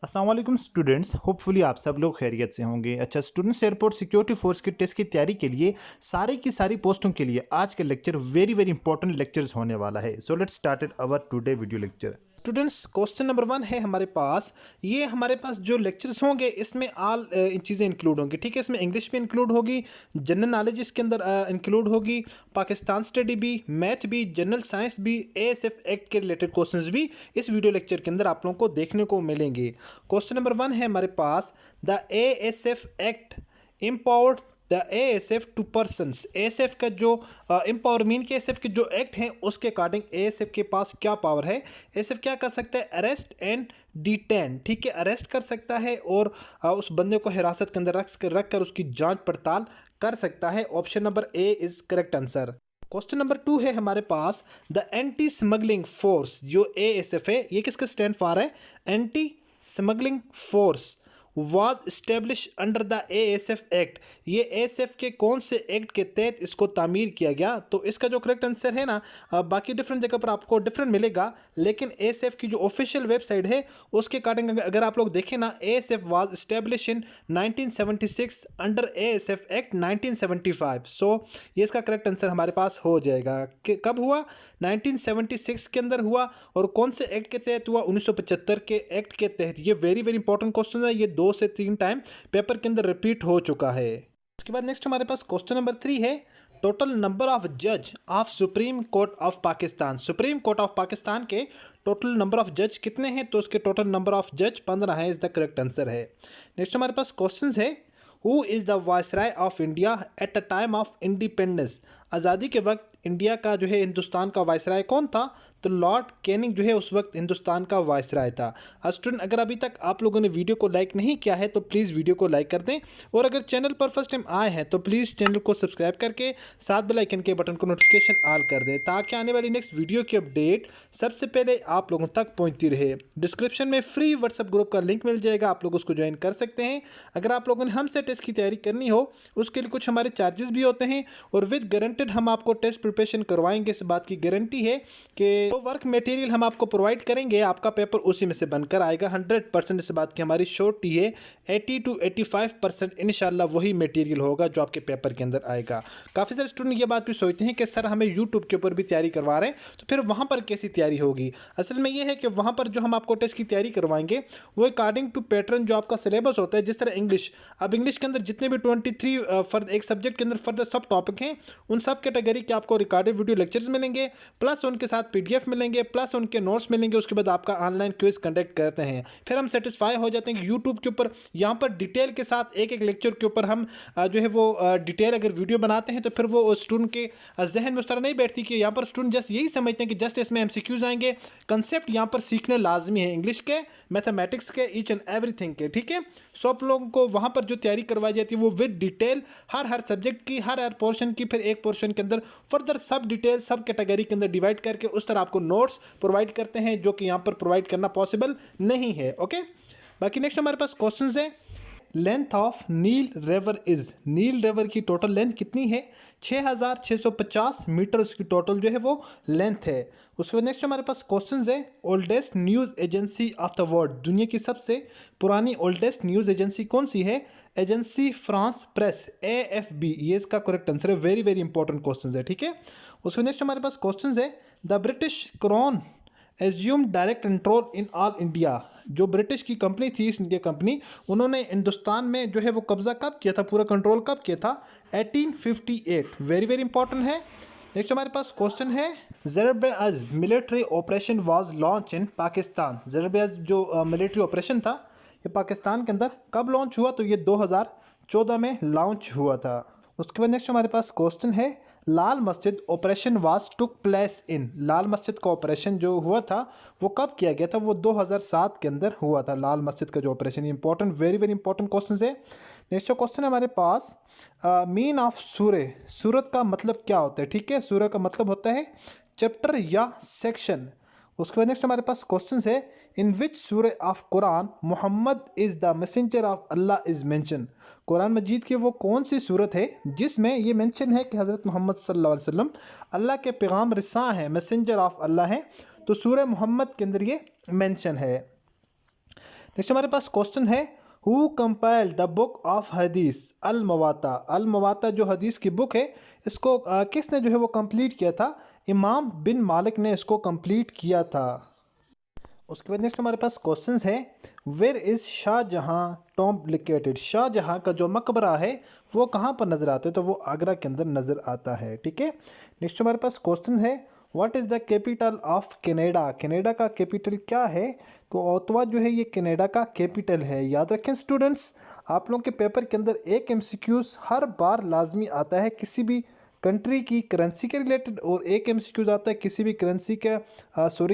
अस्सलाम वालेकुम students, hopefully आप सब लोग खैरियत से होंगे। अच्छा स्टूडेंट्स, एयरपोर्ट सिक्योरिटी फोर्स की टेस्ट की तैयारी के लिए सारी की सारी पोस्टों के लिए आज का lecture very very important lectures होने वाला है। So let's started our today video lecture. Students, question number 1 है हमारे पास। ये हमारे पास जो लेक्चर्स होंगे इसमें ऑल चीज़ें इंक्लूड होंगी, ठीक है। इसमें इंग्लिश भी इंक्लूड होगी, जनरल नॉलेज इसके अंदर इंक्लूड होगी, पाकिस्तान स्टडी भी, मैथ भी, जनरल साइंस भी, एएसएफ एक्ट के रिलेटेड क्वेश्चंस भी इस वीडियो लेक्चर के अंदर आप लोगों को देखने को मिलेंगे। क्वेश्चन नंबर 1 है हमारे पास, the ASF act empowered the ASF to persons. ASF का जो एम्पावर मीन के एएसएफ के जो एक्ट हैं उसके अकॉर्डिंग एएसएफ के पास क्या पावर है। एएसएफ क्या कर सकता है? अरेस्ट एंड डिटेन, ठीक है, अरेस्ट कर सकता है और उस बंदे को हिरासत के अंदर रख कर उसकी जांच पड़ताल कर सकता है। Option number A is correct answer. Question number 2 है हमारे पास, द एंटी स्मगलिंग फोर्स। जो एएसएफ है ये किसका स्टैंड फॉर है? Anti smuggling force was establish under the ASF act. ये एएसएफ के कौन से एक्ट के तहत इसको तामीर किया गया? तो इसका जो करेक्ट आंसर है ना, बाकी डिफरेंट जगह पर आपको डिफरेंट मिलेगा, लेकिन एएसएफ की जो ऑफिशियल वेबसाइट है उसके अकॉर्डिंग अगर आप लोग देखें ना, ASF was establish in 1976 under ASF act 1975। सो ये इसका करेक्ट आंसर हमारे पास हो जाएगा कि कब हुआ? 1976 के अंदर हुआ। और कौन से एक्ट के तहत हुआ? 1975 के एक्ट के तहत। ये वेरी वेरी इंपॉर्टेंट क्वेश्चन है, ये 2 से 3 टाइम पेपर के अंदर रिपीट हो चुका है। उसके बाद नेक्स्ट हमारे पास क्वेश्चन नंबर 3 है, टोटल नंबर ऑफ जज of supreme court of Pakistan. Supreme court of Pakistan के टोटल नंबर ऑफ जज कितने हैं? तो उसके टोटल नंबर ऑफ जज 15 है, इज द करेक्ट आंसर है। नेक्स्ट हमारे पास क्वेश्चन है, who is the viceroy of India at the time of independence. आज़ादी के वक्त इंडिया का जो है हिंदुस्तान का वायसराय कौन था? तो लॉर्ड कैनिंग जो है उस वक्त हिंदुस्तान का वायसराय था। स्टूडेंट, अगर अभी तक आप लोगों ने वीडियो को लाइक नहीं किया है तो प्लीज़ वीडियो को लाइक कर दें, और अगर चैनल पर फर्स्ट टाइम आए हैं तो प्लीज़ चैनल को सब्सक्राइब करके साथ बेल आइकन के बटन को नोटिफिकेशन ऑल कर दें, ताकि आने वाली नेक्स्ट वीडियो की अपडेट सबसे पहले आप लोगों तक पहुँचती रहे। डिस्क्रिप्शन में फ्री व्हाट्सएप ग्रुप का लिंक मिल जाएगा, आप लोग उसको ज्वाइन कर सकते हैं। अगर आप लोगों ने हमसे टेस्ट की तैयारी करनी हो उसके लिए कुछ हमारे चार्जेस भी होते हैं, और विद गारंटेड हम आपको टेस्ट प्रिपरेशन करवाएंगे। इस बात की गारंटी है कि जो वर्क मटेरियल हम आपको प्रोवाइड करेंगे आपका पेपर उसी में से बनकर आएगा। 100% इस बात की हमारी श्योरिटी है। 80 to 85% इंशाल्लाह वही मटेरियल होगा जो आपके पेपर के अंदर आएगा। काफ़ी सारे स्टूडेंट ये बात भी सोचते हैं कि सर हमें यूट्यूब के ऊपर भी तैयारी करवा रहे हैं तो फिर वहाँ पर कैसी तैयारी होगी? असल में ये है कि वहाँ पर जो हम आपको टेस्ट की तैयारी करवाएंगे वो अकॉर्डिंग टू पैटर्न जो आपका सिलेबस होता है। जिस तरह इंग्लिश, अब इंग्लिश के अंदर जितने भी 23 फर्द एक सब्जेक्ट के अंदर फर्दर सब टॉपिक हैं, उन सब कैटेगरी के आपको रिकॉर्डेड वीडियो लेक्चर्स मिलेंगे, प्लस उनके साथ पीडीएफ मिलेंगे, प्लस उनके नोट्स मिलेंगे। उसके बाद आपका ऑनलाइन क्विज कंडक्ट करते हैं। फिर हम सेटिस्फाई हो जाते हैं कि यूट्यूब के ऊपर यहाँ पर डिटेल के साथ एक एक लेक्चर के ऊपर हम जो है वो डिटेल अगर वीडियो बनाते हैं तो फिर वो स्टूडेंट के जहन में उस तरह नहीं बैठती कि यहाँ पर स्टूडेंट जस्ट यही समझते हैं कि जस्ट इसमें एमसीक्यूज आएंगे। कंसेप्ट यहाँ पर सीखने लाजमी है, इंग्लिश के, मैथमेटिक्स के, ईच एंड एवरीथिंग के, ठीक है। सो आप लोगों को वहाँ पर जो तैयारी करवाई जाती है वो विद डिटेल हर सब्जेक्ट की, हर पोर्शन की, फिर एक पोर्शन के अंदर फर्दर सब डिटेल सब कैटेगरी के अंदर डिवाइड करके उस तरह आपको नोट्स प्रोवाइड करते हैं, जो कि यहाँ पर प्रोवाइड करना पॉसिबल नहीं है। ओके, बाकी नेक्स्ट हमारे पास क्वेश्चन है, length of Nile river is. Nile river की टोटल लेंथ कितनी है? 6650 मीटर उसकी टोटल जो है वो लेंथ है। उसके बाद नेक्स्ट हमारे पास क्वेश्चन है, oldest news agency of the world. दुनिया की सबसे पुरानी ओल्डेस्ट न्यूज़ एजेंसी कौन सी है? Agency France press, AFB। ये इसका करेक्ट आंसर है। वेरी वेरी इंपॉर्टेंट क्वेश्चन है, ठीक है। उसके नेक्स्ट हमारे पास क्वेश्चन है, the British crown assume direct control in all India. जो ब्रिटिश की कंपनी थी, ईस्ट इंडिया कंपनी, उन्होंने हिंदुस्तान में जो है वो कब्जा कब किया था, पूरा कंट्रोल कब किया था? 1858। वेरी वेरी इंपॉर्टेंट है। नेक्स्ट हमारे पास क्वेश्चन है, Zarb-e-Azb military operation was launch in Pakistan. Zarb-e-Azb जो मिलिट्री ऑपरेशन था ये पाकिस्तान के अंदर कब लॉन्च हुआ? तो ये 2014 में लॉन्च हुआ था। उसके बाद नेक्स्ट हमारे पास क्वेश्चन है, Lal Masjid operation was took place in. Lal Masjid का ऑपरेशन जो हुआ था वो कब किया गया था? वो 2007 के अंदर हुआ था लाल मस्जिद का जो operation. Important, very very important question है। नेक्स्ट क्वेश्चन है हमारे पास, मीन ऑफ सूरह। सूरत का मतलब क्या होता है? ठीक है, सूरह का मतलब होता है चैप्टर या सेक्शन। उसके बाद नेक्स्ट हमारे पास क्वेश्चन है, in which surah of Quran Mohammad is the messenger of Allah is mention. Quran Majeed की वो कौन सी सूरत है जिसमें ये मेंशन है कि हज़रत मोहम्मद सल्लल्लाहु अलैहि वसल्लम अल्लाह के पैगाम रिसा हैं, मैसेंजर ऑफ अल्लाह हैं? तो सूरह मोहम्मद के अंदर ये मेंशन है। नेक्स्ट हमारे पास क्वेश्चन है, who compiled the book of हदीस अल मवाता। अल मवाता जो हदीस की बुक है, इसको किसने जो है वो कंप्लीट किया था? इमाम बिन मालिक ने इसको कंप्लीट किया था। उसके बाद नेक्स्ट हमारे पास क्वेश्चंस है, where is Shahjahan tomb located. Shahjahan का जो मकबरा है वो कहाँ पर नज़र आता है? तो वो आगरा के अंदर नज़र आता है। ठीक है। नेक्स्ट हमारे पास क्वेश्चन है, what is the capital of Canada. Canada का कैपिटल क्या है? तो ओत्तवा जो है ये कनाडा का कैपिटल है। याद रखें स्टूडेंट्स, आप लोगों के पेपर के अंदर एक एमसीक्यूज हर बार लाजमी आता है किसी भी कंट्री की करेंसी के रिलेटेड, और एक एमसीक्यूज आता है किसी भी करेंसी का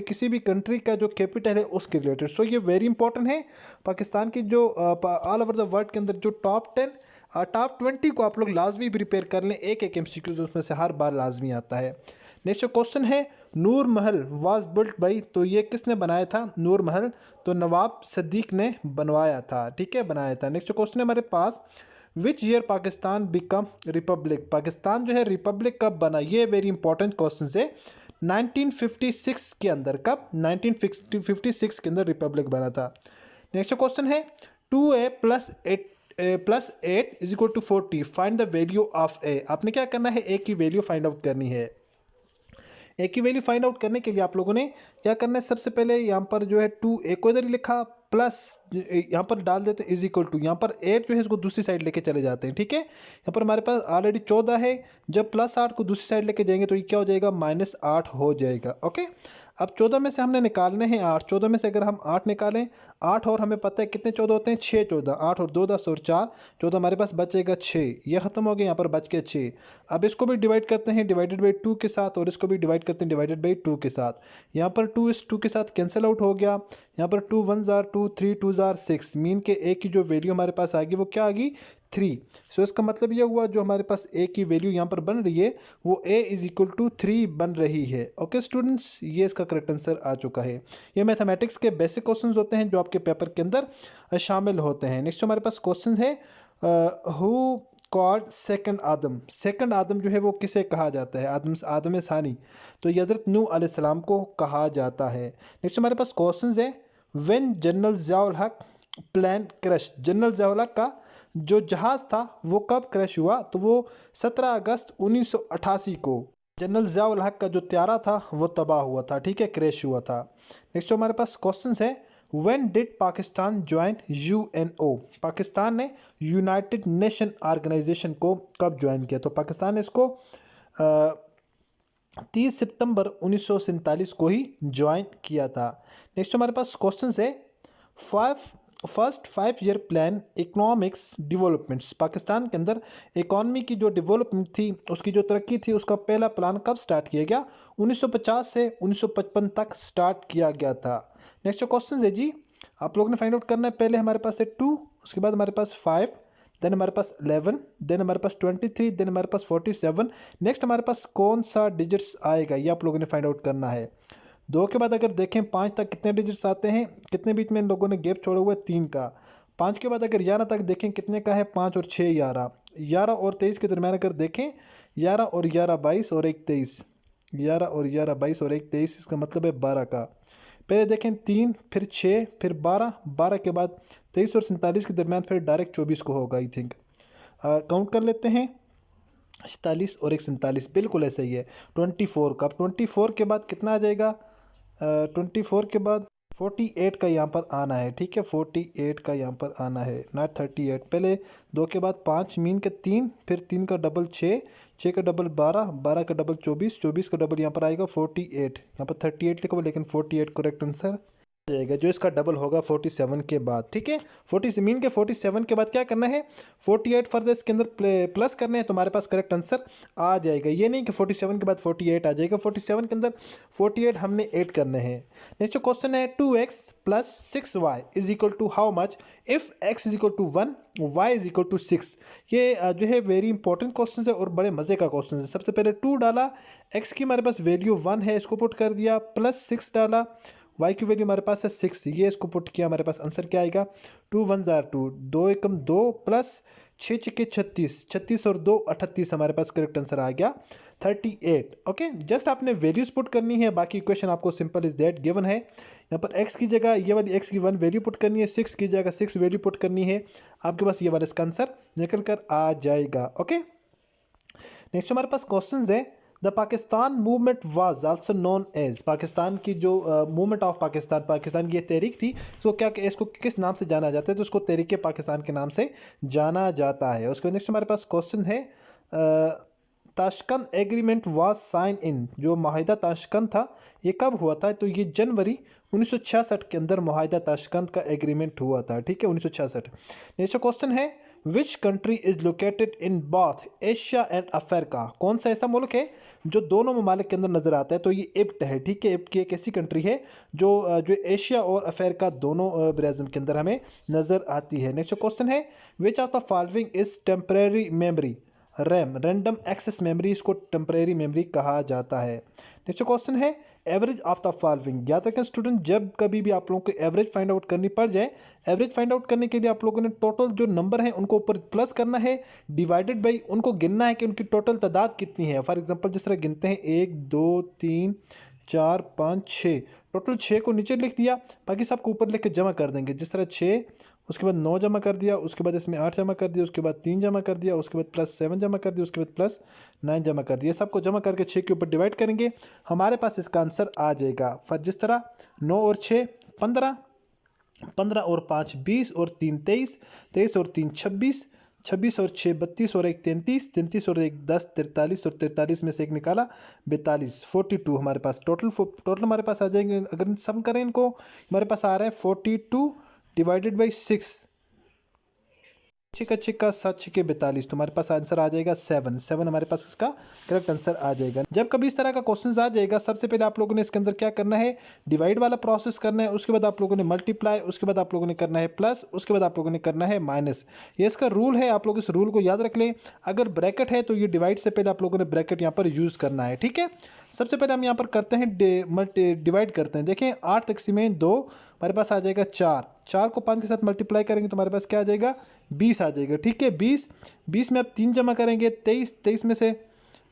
किसी भी कंट्री का जो कैपिटल है उसके रिलेटेड। सो ये वेरी इंपॉर्टेंट है। पाकिस्तान की जो ऑल ओवर द वर्ल्ड के अंदर जो टॉप 10 टॉप 20 को आप लोग लाजमी प्रिपेयर कर लें, एक एक एमसीक्यूज उसमें से हर बार लाजमी आता है। नेक्स्ट क्वेश्चन है, नूर महल वाज बिल्ट बाई। तो ये किसने बनाया था नूर महल? तो नवाब सदीक ने बनवाया था। ठीक है, बनाया था। नेक्स्ट क्वेश्चन है हमारे पास, which year Pakistan become republic. Pakistan जो है रिपब्लिक कब बना? ये वेरी इंपॉर्टेंट क्वेश्चन है। 1956 के अंदर। कब? 1956 के अंदर रिपब्लिक बना था। नेक्स्ट क्वेश्चन है, 2a + 8 = 40, find the value of a। आपने क्या करना है? a की वैल्यू फाइंड आउट करनी है। ए की वैल्यू फाइंड आउट करने के लिए आप लोगों ने क्या करना है? सबसे पहले यहाँ पर जो है 2a को इधर ही लिखा, प्लस यहाँ पर डाल देते हैं = यहाँ पर 8 जो है इसको दूसरी साइड लेके चले जाते हैं। ठीक है, यहाँ पर हमारे पास ऑलरेडी 14 है, जब +8 को दूसरी साइड लेके जाएंगे तो ये क्या हो जाएगा? -8 हो जाएगा। ओके, अब 14 में से हमने निकालने हैं 8। 14 में से अगर हम 8 निकालें, 8 और हमें पता है कितने 14 होते हैं? 6 14, 8 और 2 10 और 4 14, हमारे पास बचेगा 6। ये ख़त्म हो गया, यहाँ पर बच के 6। अब इसको भी डिवाइड करते हैं डिवाइडेड बाई 2 के साथ, और इसको भी डिवाइड करते हैं डिवाइडेड बाई 2 के साथ। यहाँ पर 2 इस 2 के साथ कैंसिल आउट हो गया। यहाँ पर 2 1 जार 2, 3 2 जार 6। मीन के ए की जो वैल्यू हमारे पास आ गई वो क्या आ गई? 3। सो इसका मतलब ये हुआ जो हमारे पास ए की वैल्यू यहाँ पर बन रही है वो a = 3 बन रही है। ओके स्टूडेंट्स, ये इसका करेक्ट आंसर आ चुका है। ये मैथमेटिक्स के बेसिक क्वेश्चंस होते हैं जो आपके पेपर के अंदर शामिल होते हैं। नेक्स्ट हमारे पास क्वेश्चन है, who called second Adam. Second Adam जो है वो किसे कहा जाता है? आदम सानी। तो ये हज़रत नूह अलैहिस्सलाम को कहा जाता है। नेक्स्ट हमारे पास क्वेश्चन है, व्हेन जनरल ज़ियाउल हक प्लेन क्रश। जनरल ज़ियाउल हक का जो जहाज़ था वो कब क्रश हुआ? तो वो 17 अगस्त 1988 को जनरल ज़ियाउल हक का जो त्यारा था वो तबाह हुआ था। ठीक है, क्रैश हुआ था। नेक्स्ट हमारे पास क्वेश्चन है, when did Pakistan join UNO। Pakistan ने यूनाइटेड नेशन ऑर्गेनाइजेशन को कब ज्वाइन किया? तो पाकिस्तान ने इसको 30 सितंबर 1947 को ही ज्वाइन किया था। नेक्स्ट हमारे पास क्वेश्चन है, first 5 year plan economics developments. Pakistan के अंदर इकॉनमी की जो डेवलपमेंट थी, उसकी जो तरक्की थी, उसका पहला प्लान कब स्टार्ट किया गया? 1950 से 1955 तक स्टार्ट किया गया था। नेक्स्ट क्वेश्चन है जी, आप लोगों ने फाइंड आउट करना है। पहले हमारे पास है 2, उसके बाद हमारे पास 5, देन हमारे पास 11, देन हमारे पास 23, देन हमारे पास 47। नेक्स्ट हमारे पास कौन सा डिजिट्स आएगा ये आप लोगों ने फाइंड आउट करना है। 2 के बाद अगर देखें 5 तक कितने डिजिट्स आते हैं? कितने बीच में इन लोगों ने गैप छोड़ा हुआ है? 3 का। 5 के बाद अगर 11 तक देखें कितने का है? 5 और 6 11। 11 और 23 के दरम्यान अगर देखें, 11 और 11 22 और 1 23। 11 और 11 22 और 1 23, इसका मतलब है 12 का। पहले देखें 3, फिर 6, फिर 12, 12 के बाद 23 और 47 के दरम्यान फिर डायरेक्ट 24 को होगा। आई थिंक काउंट कर लेते हैं, 47 और 1 47, बिल्कुल ऐसा ही है 24 का। अब 24 के बाद कितना आ जाएगा? 24 के बाद 48 का यहाँ पर आना है। ठीक है, 48 का यहाँ पर आना है, नॉट 38। पहले 2 के बाद 5 मीन के 3, फिर 3 का डबल 6, 6 का डबल 12, 12 का डबल 24, 24 का डबल यहाँ पर आएगा 48। यहाँ पर 38 लिखा हुआ लेकिन 48 करेक्ट आंसर जाएगा, जो इसका डबल होगा 47 के बाद। ठीक है, 40 मीन के 47 के बाद क्या करना है? 48 फर्दर इसके अंदर प्लस करने हैं, तुम्हारे पास करेक्ट आंसर आ जाएगा। ये नहीं कि 47 के बाद 48 आ जाएगा, 47 के अंदर 48 हमने ऐड करने हैं। नेक्स्ट क्वेश्चन है, 2x + 6y = how much if x = 1 y = 6। ये जो है वेरी इंपॉर्टेंट क्वेश्चन है और बड़े मज़े का क्वेश्चन है। सबसे पहले 2 डाला, x की हमारे पास वैल्यू 1 है, इसको पुट कर दिया, +6 डाला, y की वैल्यू हमारे पास है 6, ये इसको पुट किया, हमारे पास आंसर क्या आएगा 2 1 2, 2 एकम 2 प्लस 6 छक्के 36, 36 और 2 38, हमारे पास करेक्ट आंसर आ गया 38। ओके, जस्ट आपने वैल्यूज पुट करनी है, बाकी इक्वेशन आपको सिंपल इज दैट गिवन है। यहाँ पर x की जगह ये वाली x की 1 वैल्यू पुट करनी है, 6 की जगह 6 वैल्यू पुट करनी है, आपके पास ये वाला इसका आंसर निकल कर आ जाएगा। ओके, नेक्स्ट हमारे पास क्वेश्चन है the Pakistan movement was also known as, Pakistan की जो मूवमेंट ऑफ पाकिस्तान, पाकिस्तान की ये तहरीक थी, इसको क्या, इसको किस नाम से जाना जाता है, तो उसको तहरीक पाकिस्तान के नाम से जाना जाता है। उसके बाद नेक्स्ट हमारे पास क्वेश्चन है Tashkent agreement was sign in, जो माहिदा ताशकंद था ये कब हुआ था, तो ये जनवरी 1966 के अंदर माहिदा ताशकंद का एग्रीमेंट हुआ था। ठीक है, 1966। नेक्स्ट क्वेश्चन है which country is located in both Asia and Africa, कौन सा ऐसा मुल्क है जो दोनों ममालिक के अंदर नजर आता है, तो ये इब्ट है। ठीक है, इब्ट की एक ऐसी कंट्री है जो एशिया और अफ्रीका दोनों ब्राज़ील के अंदर हमें नजर आती है। नेक्स्ट क्वेश्चन है which of the following is temporary memory, RAM random access memory, इसको टेम्परेरी मेमोरी कहा जाता है। नेक्स्ट क्वेश्चन है एवरेज ऑफ द फॉलोइंग, याद रखें स्टूडेंट, जब कभी भी आप लोगों को एवरेज फाइंड आउट करनी पड़ जाए, एवरेज फाइंड आउट करने के लिए आप लोगों ने टोटल जो नंबर है उनको ऊपर प्लस करना है, डिवाइडेड बाई उनको गिनना है कि उनकी टोटल तादाद कितनी है। फॉर एग्जांपल जिस तरह गिनते हैं 1 2 3 4 5 6, टोटल 6 को नीचे लिख दिया, बाकी सबको ऊपर लिख के जमा कर देंगे। जिस तरह 6, उसके बाद 9 जमा कर दिया, उसके बाद इसमें 8 जमा कर दिया, उसके बाद 3 जमा कर दिया, उसके बाद प्लस 7 जमा कर दिया, उसके बाद प्लस 9 जमा कर दिया। सबको जमा करके 6 के ऊपर डिवाइड करेंगे, हमारे पास इसका आंसर आ जाएगा। फिर जिस तरह 9 और 6 15, 15 और 5 20 और 3 23, 23 और 3 26, 26 और 6 32 और 1 33, 33 और 1 10 43 और 43 में से एक निकाला 42, 42 हमारे पास टोटल हमारे पास आ जाएंगे। अगर सम करें इनको, हमारे पास आ रहा है 42 डिवाइडेड बाई 6, छिका छिका 7 छिके 42, तो हमारे पास आंसर आ जाएगा 7 हमारे पास इसका करेक्ट आंसर आ जाएगा। जब कभी इस तरह का क्वेश्चन आ जाएगा, सबसे पहले आप लोगों ने इसके अंदर क्या करना है, डिवाइड वाला प्रोसेस करना है, उसके बाद आप लोगों ने मल्टीप्लाई, उसके बाद आप लोगों ने करना है प्लस, उसके बाद आप लोगों ने करना है माइनस। ये इसका रूल है, आप लोग इस रूल को याद रख लें। अगर ब्रैकेट है तो ये डिवाइड से पहले आप लोगों ने ब्रैकेट यहाँ पर यूज़ करना है। ठीक है, सबसे पहले हम यहाँ पर करते हैं डिवाइड करते हैं। देखें 8 तक़सीम 2, हमारे पास आ जाएगा 4 को 5 के साथ मल्टीप्लाई करेंगे तो हमारे पास क्या आ जाएगा 20 आ जाएगा। ठीक है, 20 में अब 3 जमा करेंगे 23 में से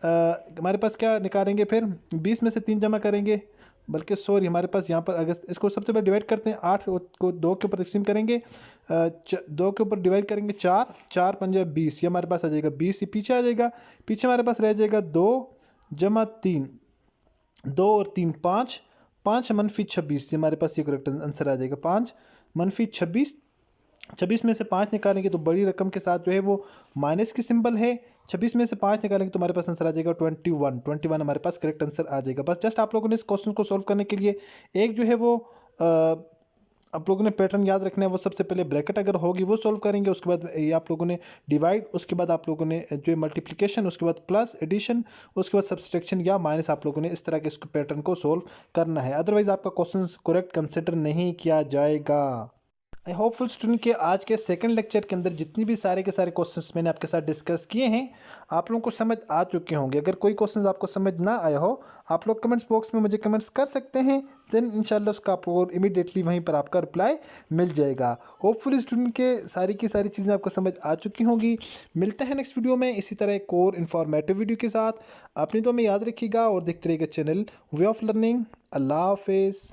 हमारे पास क्या निकालेंगे, फिर 20 में से 3 जमा करेंगे, बल्कि सॉरी हमारे पास यहाँ पर अगर इसको सबसे पहले डिवाइड करते हैं, 8 को 2 के ऊपर तकसीम करेंगे, 2 के ऊपर डिवाइड करेंगे 4 पंजा 20, ये हमारे पास आ जाएगा 20, ये पीछे आ जाएगा, पीछे हमारे पास रह जाएगा 2 जमा 3, 2 और 3 5, 5 मनफी 26, हमारे पास ये करेक्ट आंसर आ जाएगा 5 मनफी 26। 26 में से 5 निकालेंगे तो बड़ी रकम के साथ जो है वो माइनस की सिंबल है, 26 में से 5 निकालेंगे तो हमारे पास आंसर आ जाएगा 21 हमारे पास करेक्ट आंसर आ जाएगा। बस जस्ट आप लोगों ने इस क्वेश्चन को सॉल्व करने के लिए एक जो है वो आप लोगों ने पैटर्न याद रखना है, वो सबसे पहले ब्रैकेट अगर होगी वो सॉल्व करेंगे, उसके बाद ये आप लोगों ने डिवाइड, उसके बाद आप लोगों ने जो मल्टीप्लिकेशन, उसके बाद प्लस एडिशन, उसके बाद सब्सट्रैक्शन या माइनस, आप लोगों ने इस तरह के इस पैटर्न को सॉल्व करना है, अदरवाइज आपका क्वेश्चन करेक्ट कंसिडर नहीं किया जाएगा। आई होपफुल स्टूडेंट के आज के सेकंड लेक्चर के अंदर जितनी भी सारे के सारे क्वेश्चंस मैंने आपके साथ डिस्कस किए हैं आप लोगों को समझ आ चुके होंगे। अगर कोई क्वेश्चंस आपको समझ ना आया हो, आप लोग कमेंट्स बॉक्स में मुझे कमेंट्स कर सकते हैं, देन इंशाल्लाह उसका आप लोगों को इमीडिएटली वहीं पर आपका रिप्लाई मिल जाएगा। होपफुली स्टूडेंट के सारी की सारी चीज़ें आपको समझ आ चुकी होंगी। मिलते हैं नेक्स्ट वीडियो में इसी तरह एक और इन्फॉर्मेटिव वीडियो के साथ। अपनी तो हमें याद रखिएगा और देखते रहिएगा चैनल वे ऑफ लर्निंग। अल्लाह हाफिज़।